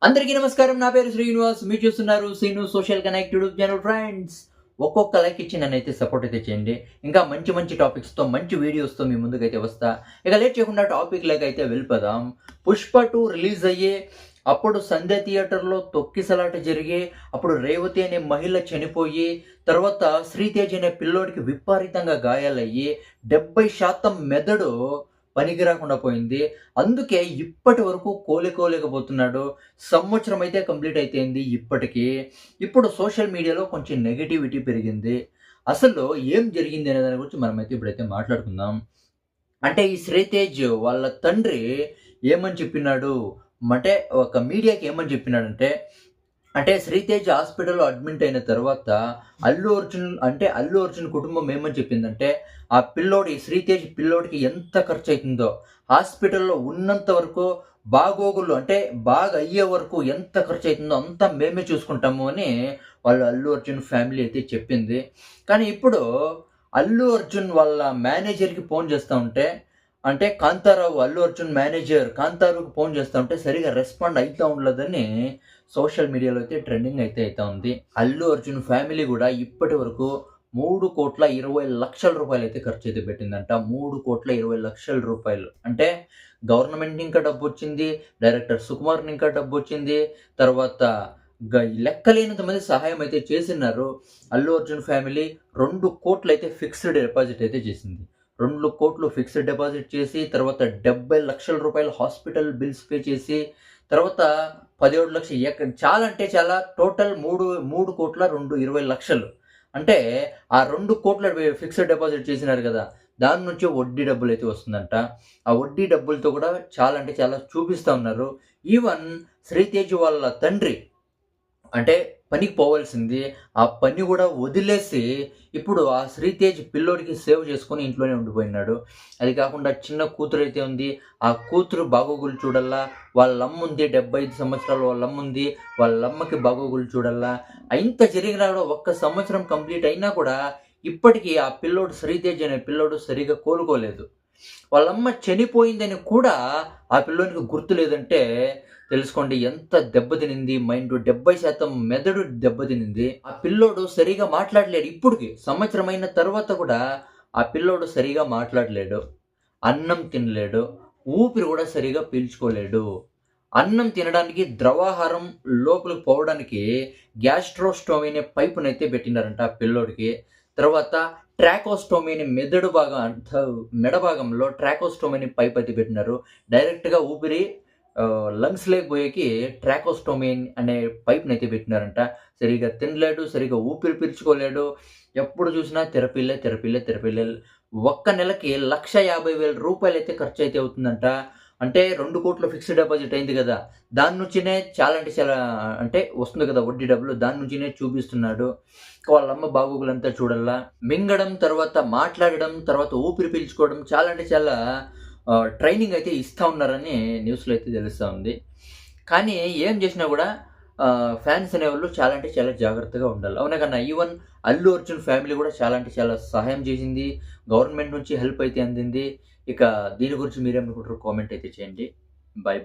అందరికీ నమస్కారం. నా పేరు శ్రీనివాస్. మీరు చూస్తున్నారు Srinu social connect YouTube channel. Friends, ఒక్కొక్క లైక్ ఇచ్చి నన్నైతే సపోర్ట్ అయితే చేయండి. ఇంకా మంచి మంచి టాపిక్స్‌తో, మంచి వీడియోస్‌తో మీ ముందుకైతే వస్తా. ఇక లేట్ చేయకుండా టాపిక్‌లోకి అయితే వెళ్ళిపోదాం. 'పుష్ప 2' రిలీజ్ అయ్యే అప్పుడు సంధ్య థియేటర్‌లో తొక్కిసలాట జరిగి, అప్పుడు రేవతి అనే మహిళ చనిపోయి, తర్వాత శ్రీతేజ్ అనే పిల్లోడికి విపరీతంగా గాయాలయ్యి 70% మెదడు పనికి రాకుండా పోయింది. అందుకే ఇప్పటి వరకు కోలుకోలేకపోతున్నాడు. సంవత్సరం అయితే కంప్లీట్ అయిపోయింది ఇప్పటికి. ఇప్పుడు సోషల్ మీడియాలో కొంచెం నెగటివిటీ పెరిగింది. అసలు ఏం జరిగింది అనే దాని గురించి మనమైతే ఇప్పుడైతే మాట్లాడుకుందాం. అంటే ఈ శ్రీతేజ్ వాళ్ళ తండ్రి ఏమని చెప్పినాడు, అంటే ఒక మీడియాకి ఏమని చెప్పినాడంటే, అంటే శ్రీతేజ్ హాస్పిటల్‌లో అడ్మిట్ అయిన తర్వాత అల్లు అర్జున్ కుటుంబం ఏమని చెప్పిందంటే, ఆ శ్రీతేజ్ పిల్లోడికి ఎంత ఖర్చయితుందో, హాస్పిటల్‌లో ఉన్నంత వరకు బాగోగులు అంటే బాగా అయ్యే వరకు ఎంత ఖర్చయితుందో అంతా మేమే చూసుకుంటాము అని వాళ్ళు అల్లు అర్జున్ ఫ్యామిలీ అయితే చెప్పింది. కానీ ఇప్పుడు అల్లు అర్జున్ వాళ్ళ మేనేజర్‌కి ఫోన్ చేస్తా ఉంటే, అంటే అల్లు అర్జున్ మేనేజర్ కాంతారావుకి ఫోన్ చేస్తా ఉంటే సరిగ్గా రెస్పాండ్ అయితా ఉండలేదని సోషల్ మీడియాలో అయితే ట్రెండింగ్ అయితే అయితా ఉంది. అల్లు అర్జున్ ఫ్యామిలీ గూడా ఇప్పటి వరకు 3,20,00,000 అయితే ఖర్చయితే పెట్టిందంట. 3,20,00,000 అంటే గవర్నమెంట్ ఇంకా డబ్బొచ్చింది. డైరెక్టర్ సుకుమార్‌ని ఇంకా డబ్బొచ్చింది. తర్వాత లెక్కలేనంత మంది సహాయం అయితే చేసిన్నారు. అల్లు అర్జున్ ఫ్యామిలీ 2,00,00,000 అయితే ఫిక్స్డ్ డిపాజిట్ అయితే చేసింది. 2,00,00,000 ఫిక్స్డ్ డిపాజిట్ చేసి, తర్వాత రూ. 70,00,000 హాస్పిటల్ బిల్స్ పే చేసి, తర్వాత 17,00,000 చాలా అంటే చాలా టోటల్ 3,20,00,000 అంటే ఆ 2,00,00,000 ఫిక్స్డ్ డిపాజిట్ చేసినారు కదా! దాని నుంచి వడ్డీ డబ్బులైతే వస్తుందంట. ఆ వడ్డీ డబ్బులతో కూడా చాలా అంటే చాలా చూపిస్తా ఉన్నారు. ఈవెన్ శ్రీతేజ్ వాళ్ళ తండ్రి అంటే పనికి పోవాల్సింది. ఆ పని గూడా వదిలేసి, ఇప్పుడు ఆ శ్రీతేజ్ పిల్లోడికి సేవ్ చేసుకొని ఇంట్లోనే ఉండిపోయినాడు. అది కాకుండా చిన్న కూతురైతే ఉంది. ఆ కూతురు బాగోగులు చూడల్లా. వాళ్ళమ్ముంది 75 సంవత్సరాలు వాళ్ళమ్ముంది. వాళ్ళమ్మకి బాగోగులు చూడల్లా. ఇంత జరిగినా గూడా ఒక్క సంవత్సరం కంప్లీట్ అయినా కూడా ఇప్పటికి ఆ పిల్లోడు శ్రీతేజ్ అనే పిల్లోడు సరిగ్గా కోలుకోలేదు. వాళ్ళమ్మ చనిపోయిందని కూడా ఆ పిల్లోనికి గుర్తు లేదంటే తెలుసుకోండి ఎంత దెబ్బతినింది మైండు. 70% మెదడు దెబ్బతినింది. ఆ పిల్లోడు సరిగ్గా మాట్లాడలేడు ఇప్పటికి. సంవత్సరం అయిన తర్వాత కూడా ఆ పిల్లోడు సరిగ్గా మాట్లాడలేడు. అన్నం తినలేడు. ఊపిరి కూడా సరిగ్గా పీల్చుకోలేడు. అన్నం తినడానికి ద్రవాహారం లోపలికి పోవడానికి గ్యాస్ట్రోస్టోమీ అనే పైపునైతే పెట్టినారంట ఆ పిల్లోడికి. తర్వాత ట్రాకోస్టోమీ అని మెడ భాగంలో ట్రాకోస్టోమీ అని పైప్ అయితే పెట్టినారు. డైరెక్ట్‌గా ఊపిరి లంగ్స్‌లోకి పోయేకి ట్రాకోస్టోమీ అనే పైప్‌నైతే పెట్టినారంట. సరిగ్గా తినలేడు, సరిగ్గా ఊపిరి పీల్చుకోలేడు. ఎప్పుడు చూసినా థెరపీలే. ఒక్క నెలకి రూ. 1,50,000 అయితే ఖర్చయితే అవుతుందంట. అంటే 2,00,00,000 ఫిక్స్డ్ డిపాజిట్ అయింది గదా! దాని నుంచినే చాలా అంటే చాలా అంటే వస్తుంది కదా వడ్డీ డబ్బులు. దాని నుంచినే చూపిస్తున్నాడు. వాళ్ళమ్మ బాగోగులంతా చూడల్లా. మింగడం, తర్వాత మాట్లాడడం, తర్వాత ఊపిరి పీల్చుకోవడం చాలా అంటే చాలా ట్రైనింగ్ అయితే ఇస్తా ఉన్నారని న్యూస్‌లో అయితే తెలుస్తా ఉంది. కానీ ఏం చేసినా గూడా ఫ్యాన్స్ అనేవాళ్ళు చాలా అంటే చాలా జాగ్రత్తగా ఉండాలి. అవునా కన్నా ఈవెన్ అల్లు అర్జున్ ఫ్యామిలీ గూడా చాలా అంటే చాలా సహాయం చేసింది. గవర్నమెంట్ నుంచి హెల్ప్ అయితే అందింది. ఇక దీని గురించి మీరేమనుకుంటారో కామెంట్ అయితే చేయండి. బై.